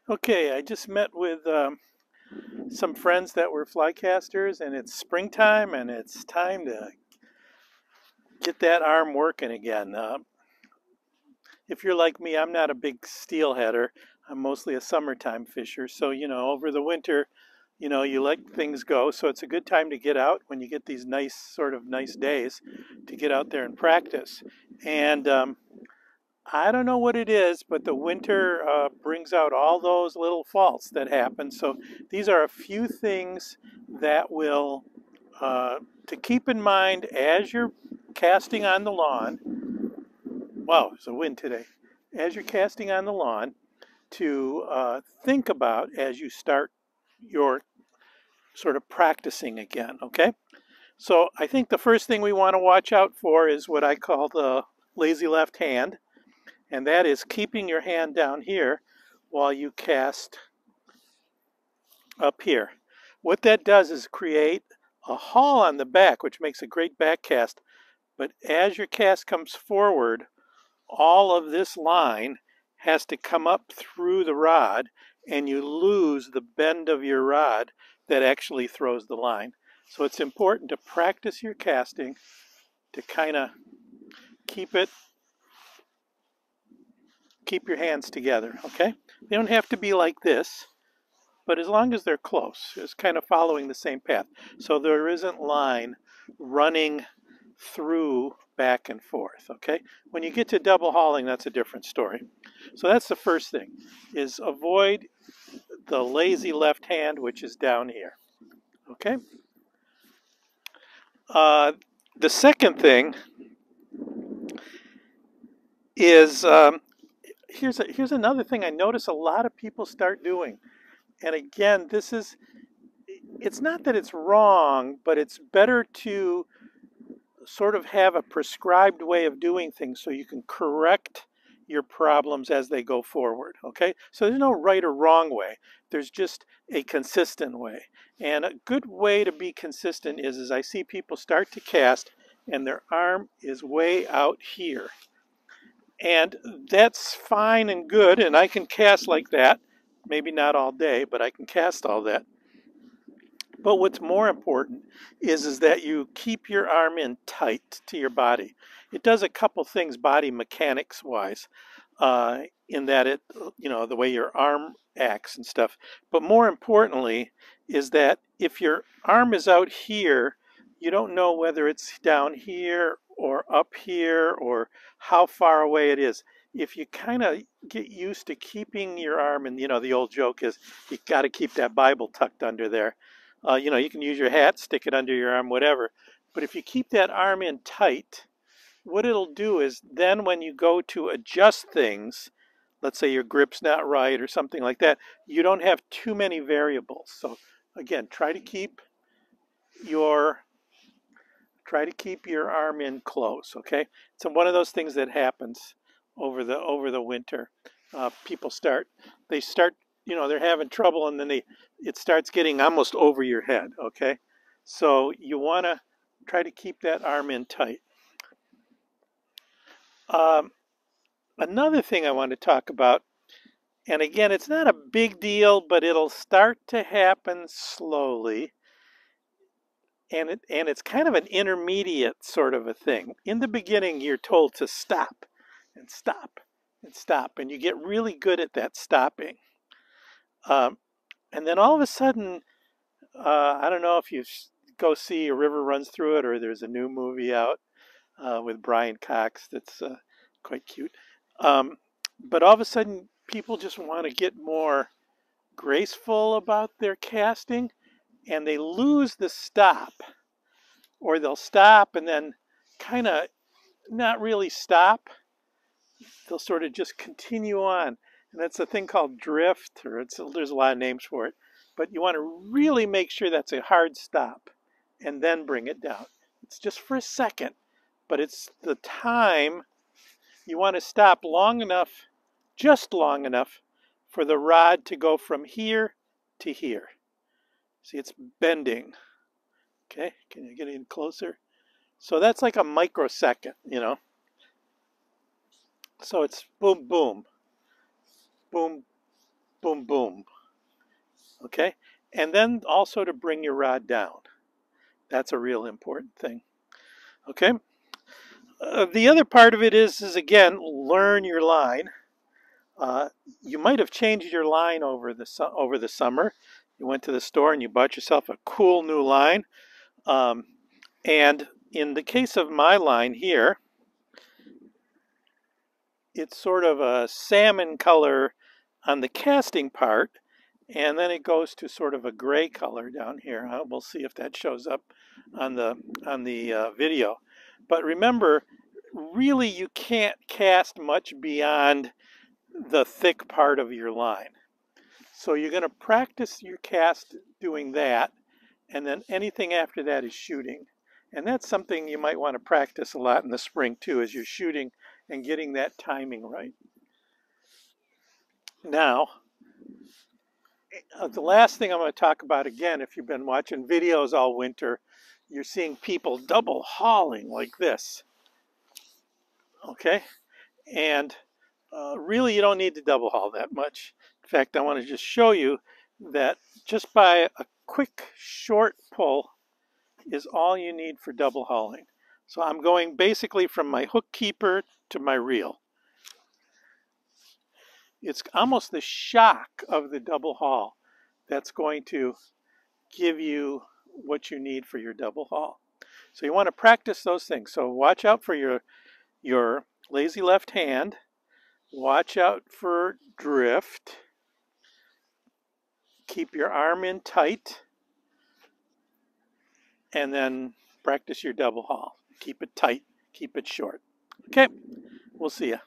Okay, I just met with some friends that were fly casters, and it's springtime, and it's time to get that arm working again. If you're like me, I'm not a big steelheader. I'm mostly a summertime fisher. So, over the winter, you let things go. So it's a good time to get out when you get these nice days to get out there and practice. And I don't know what it is, but the winter brings out all those little faults that happen. So these are a few things that will uh, to keep in mind as you're casting on the lawn. Wow, there's a wind today. As you're casting on the lawn, to think about as you start your sort of practicing again. Okay, so I think the first thing we want to watch out for is what I call the lazy left hand, and that is keeping your hand down here while you cast up here. What that does is create a haul on the back, which makes a great back cast. But as your cast comes forward, all of this line has to come up through the rod, and you lose the bend of your rod that actually throws the line. So it's important to practice your casting to kind of keep it keep your hands together, okay? They don't have to be like this, but as long as they're close, it's kind of following the same path. So there isn't line running through back and forth, okay? When you get to double hauling, that's a different story. So that's the first thing, is avoid the lazy left hand, which is down here, okay? Uh, the second thing is, here's another thing I notice a lot of people start doing. And again, it's not that it's wrong, but it's better to sort of have a prescribed way of doing things so you can correct your problems as they go forward. Okay, so there's no right or wrong way, there's just a consistent way. And a good way to be consistent is I see people start to cast and their arm is way out here, and that's fine and good, and I can cast like that, maybe not all day, but I can cast all that. But what's more important is that you keep your arm in tight to your body. It does a couple things body mechanics wise, in that the way your arm acts and stuff. But more importantly is that if your arm is out here, you don't know whether it's down here or up here or how far away it is. If you kind of get used to keeping your arm, and the old joke is you got to keep that Bible tucked under there. You can use your hat, stick it under your arm, whatever. But if you keep that arm in tight, what it'll do is then when you go to adjust things, let's say your grip's not right or something like that, you don't have too many variables. So again, your try to keep your arm in close. Okay, so one of those things that happens over the winter, people start they're having trouble, and then it starts getting almost over your head. Okay, so you want to try to keep that arm in tight. Um, Another thing I want to talk about, and again, it's not a big deal, but it'll start to happen slowly, and it's kind of an intermediate sort of a thing. In the beginning, you're told to stop and stop and stop, and you get really good at that stopping. Um, and then all of a sudden, I don't know if you go see A River Runs Through It, or there's a new movie out with Brian Cox that's quite cute. But all of a sudden, people just want to get more graceful about their casting, and they lose the stop, or they'll stop and then kind of not really stop. They'll sort of just continue on, and that's a thing called drift, or there's a lot of names for it. But you want to really make sure that's a hard stop, and then bring it down. It's just for a second, but it's the time you want to stop long enough, just long enough, for the rod to go from here to here. See, it's bending. Okay, can you get in closer? So that's like a microsecond. So it's boom, boom, boom, boom, boom. Okay? And then also to bring your rod down. That's a real important thing. Okay? The other part of it is again, learn your line. Uh, you might have changed your line over the summer. You went to the store and you bought yourself a cool new line. Um, and in the case of my line here, it's sort of a salmon color on the casting part, and then it goes to sort of a gray color down here. We'll see if that shows up on the video. But remember, really you can't cast much beyond the thick part of your line. So you're going to practice your cast doing that, and then anything after that is shooting. And that's something you might want to practice a lot in the spring too, as you're shooting and getting that timing right. Now, the last thing I'm going to talk about again, if you've been watching videos all winter, you're seeing people double hauling like this. Okay? And really, you don't need to double haul that much. In fact, I want to just show you that just by a quick short pull is all you need for double hauling. So I'm going basically from my hook keeper to my reel. It's almost the shock of the double haul that's going to give you what you need for your double haul. So you want to practice those things. So watch out for your lazy left hand. Watch out for drift. Keep your arm in tight. And then practice your double haul. Keep it tight. Keep it short. Okay, we'll see you.